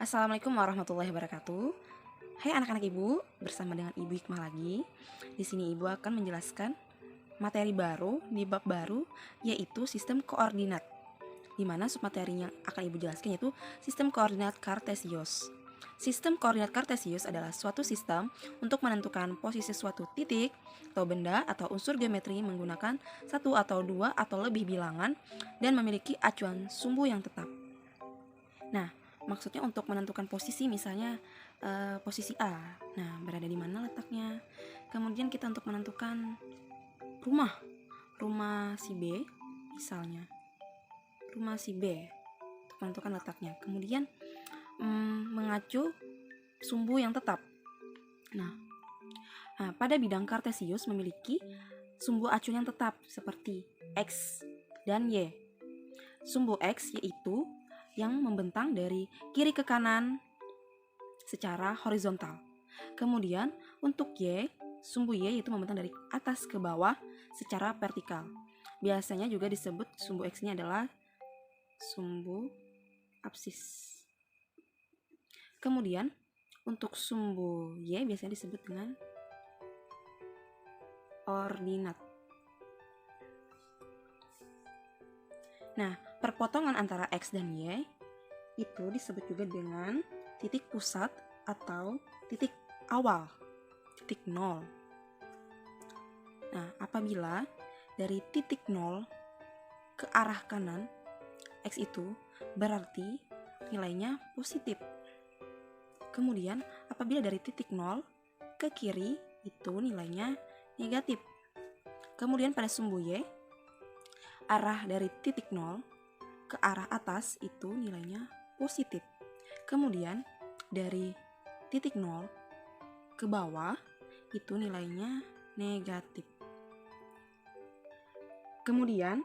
Assalamualaikum warahmatullahi wabarakatuh. Hai anak-anak Ibu, bersama dengan Ibu Hikmah lagi. Di sini Ibu akan menjelaskan materi baru di bab baru, yaitu sistem koordinat. Di mana submateri yang akan Ibu jelaskan yaitu sistem koordinat Kartesius. Sistem koordinat Kartesius adalah suatu sistem untuk menentukan posisi suatu titik atau benda atau unsur geometri menggunakan satu atau dua atau lebih bilangan dan memiliki acuan sumbu yang tetap. Nah, maksudnya untuk menentukan posisi, misalnya posisi A. Nah, berada di mana letaknya? Kemudian kita untuk menentukan rumah si B, misalnya rumah si B, untuk menentukan letaknya. Kemudian mengacu sumbu yang tetap. Nah, pada bidang Kartesius memiliki sumbu acuan yang tetap seperti X dan Y. Sumbu X yaitu yang membentang dari kiri ke kanan secara horizontal. Kemudian untuk Y, sumbu Y yaitu membentang dari atas ke bawah secara vertikal. Biasanya juga disebut sumbu X-nya adalah sumbu absis. Kemudian untuk sumbu Y biasanya disebut dengan ordinat. Nah, perpotongan antara X dan Y itu disebut juga dengan titik pusat atau titik awal, titik nol. Nah, apabila dari titik nol ke arah kanan X itu berarti nilainya positif. Kemudian apabila dari titik nol ke kiri itu nilainya negatif. Kemudian pada sumbu Y, arah dari titik nol ke arah atas itu nilainya positif. Kemudian dari titik nol ke bawah itu nilainya negatif. Kemudian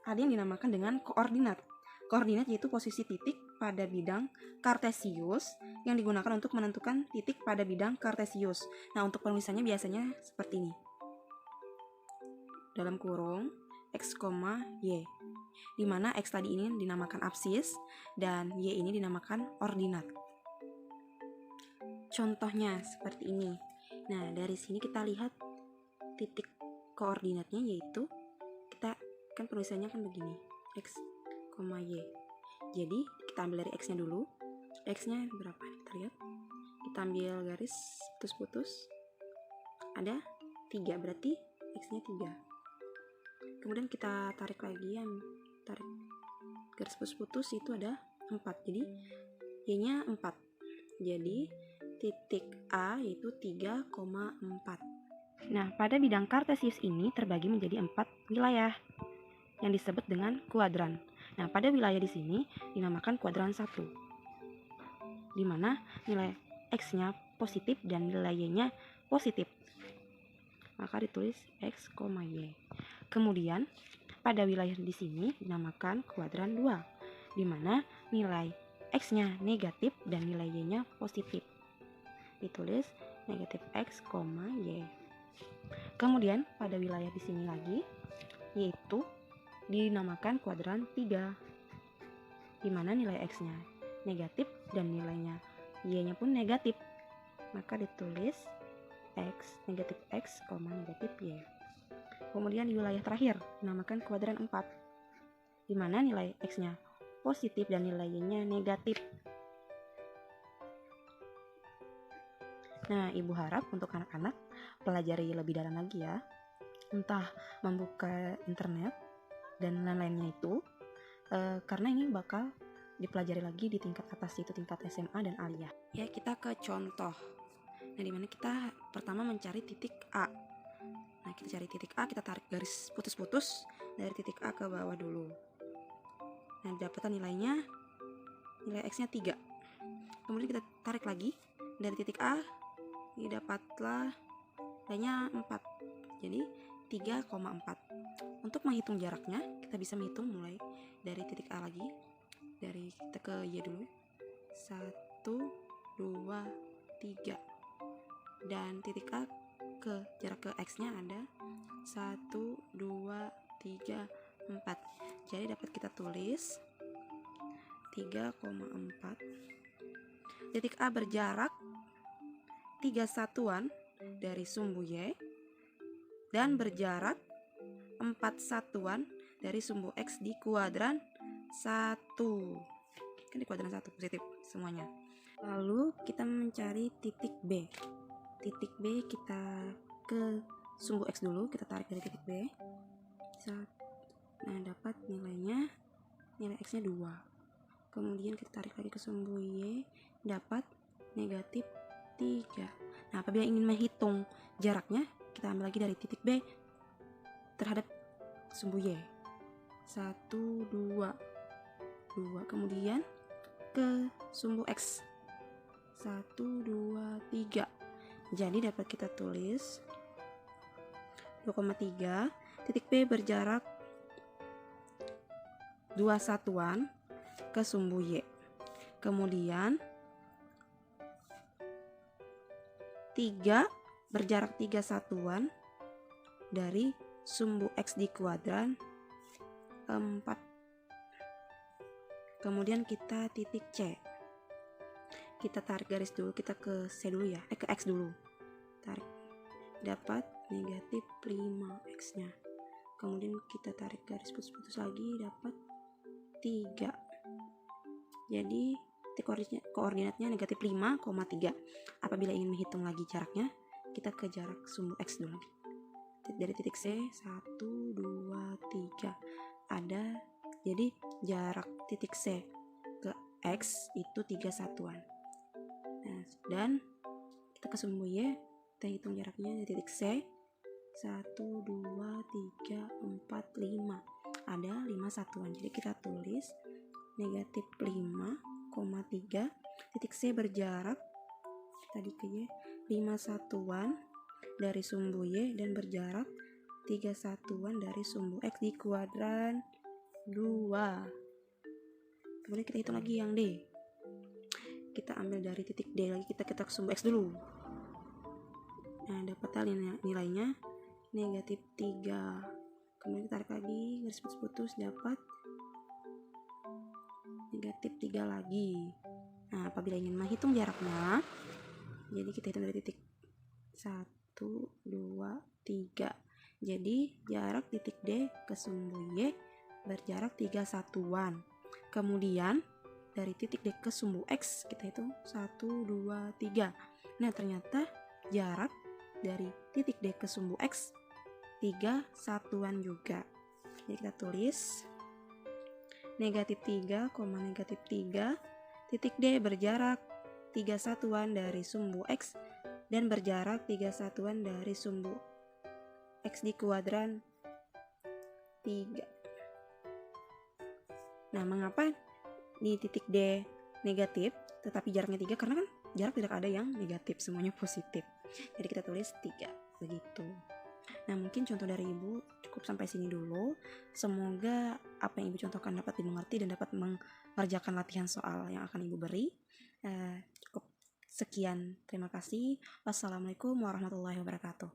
ada yang dinamakan dengan koordinat. Koordinat yaitu posisi titik pada bidang Kartesius yang digunakan untuk menentukan titik pada bidang Kartesius. Nah, untuk penulisannya biasanya seperti ini. Dalam kurung X, Y, di mana X tadi ini dinamakan absis dan Y ini dinamakan ordinat. Contohnya seperti ini. Nah, dari sini kita lihat titik koordinatnya yaitu kita kan penulisannya kan begini, X, Y. Jadi kita ambil dari X-nya dulu. X-nya berapa? Kita lihat. Kita ambil garis putus-putus. Ada 3, berarti X-nya 3. Kemudian kita tarik lagi, tarik garis putus-putus itu ada 4. Jadi Y-nya 4. Jadi titik A yaitu 3,4. Nah, pada bidang Kartesius ini terbagi menjadi 4 wilayah yang disebut dengan kuadran. Nah, pada wilayah di sini dinamakan kuadran 1, di mana nilai X-nya positif dan nilai Y-nya positif. Maka ditulis X, Y. Kemudian pada wilayah di sini dinamakan kuadran 2, di mana nilai X-nya negatif dan nilai Y-nya positif. Ditulis negatif X, Y. Kemudian pada wilayah di sini lagi yaitu dinamakan kuadran 3, di mana nilai X-nya negatif dan nilainya Y-nya pun negatif. Maka ditulis X, negatif X, negatif Y. Kemudian di wilayah terakhir dinamakan kuadran 4, di mana nilai X-nya positif dan nilai Y-nya negatif. Nah, Ibu harap untuk anak-anak pelajari lebih dalam lagi ya, entah membuka internet dan lain-lainnya itu, karena ini bakal dipelajari lagi di tingkat atas, yaitu tingkat SMA dan aliyah. Ya, kita ke contoh. Nah, dimana kita pertama mencari titik A. Nah, kita cari titik A, kita tarik garis putus-putus dari titik A ke bawah dulu. Nah, dapatkan nilainya, nilai X-nya 3. Kemudian kita tarik lagi dari titik A, didapatlah nilainya 4. Jadi 3,4. Untuk menghitung jaraknya, kita bisa menghitung mulai dari titik A lagi. Dari kita ke Y dulu. 1, 2, 3. Dan titik A ke jarak ke X-nya ada 1, 2, 3, 4. Jadi dapat kita tulis 3,4 titik A berjarak 3 satuan dari sumbu Y dan berjarak 4 satuan dari sumbu X di kuadran 1. Kan di kuadran 1 positif semuanya. Lalu kita mencari titik B. Titik B kita ke sumbu X dulu, kita tarik dari titik B. Nah, dapat nilai X nya 2. Kemudian kita tarik lagi ke sumbu Y, dapat negatif 3. Nah, apabila ingin menghitung jaraknya, kita ambil lagi dari titik B terhadap sumbu Y. 1, 2. Kemudian ke sumbu X. 1, 2, 3. Jadi dapat kita tulis 2,3. Titik B berjarak 2 satuan ke sumbu Y. Kemudian 3 berjarak 3 satuan dari sumbu X di kuadran 4. Kemudian kita titik C. Kita tarik garis dulu, kita ke C dulu ya, ke X dulu. Tarik. Dapat negatif 5 X-nya. Kemudian kita tarik garis putus-putus lagi, dapat 3. Jadi koordinatnya negatif 5,3. Apabila ingin menghitung lagi jaraknya, kita ke jarak sumbu X dulu lagi. Dari titik C 1, 2, 3 ada. Jadi jarak titik C ke X itu 3 satuan. Nah, dan kita ke sumbu Y, kita hitung jaraknya dari titik C 1, 2, 3, 4, 5 ada 5 satuan. Jadi kita tulis negatif 5,3. Titik C berjarak tadi ke Y 5 satuan dari sumbu Y dan berjarak 3 satuan dari sumbu X di kuadran 2. Kemudian kita hitung lagi yang D. Kita ambil dari titik D lagi, kita ke sumbu X dulu. Nah, dapat nilainya negatif 3. Kemudian kita tarik lagi garis putus-putus, dapat negatif 3 lagi. Nah, apabila ingin menghitung jaraknya, jadi kita hitung dari titik 1, 2, 3. Jadi jarak titik D ke sumbu Y berjarak 3 satuan. Kemudian dari titik D ke sumbu X kita hitung 1, 2, 3. Nah, ternyata jarak dari titik D ke sumbu X 3 satuan juga. Jadi kita tulis negatif 3, negatif 3. Titik D berjarak 3 satuan dari sumbu X dan berjarak 3 satuan dari sumbu X di kuadran 3. Nah, mengapa di titik D negatif tetapi jaraknya 3? Karena kan jarak tidak ada yang negatif, semuanya positif. Jadi kita tulis 3 begitu. Nah, mungkin contoh dari Ibu cukup sampai sini dulu. Semoga apa yang Ibu contohkan dapat dimengerti dan dapat mengerjakan latihan soal yang akan Ibu beri. Cukup sekian, terima kasih. Wassalamualaikum warahmatullahi wabarakatuh.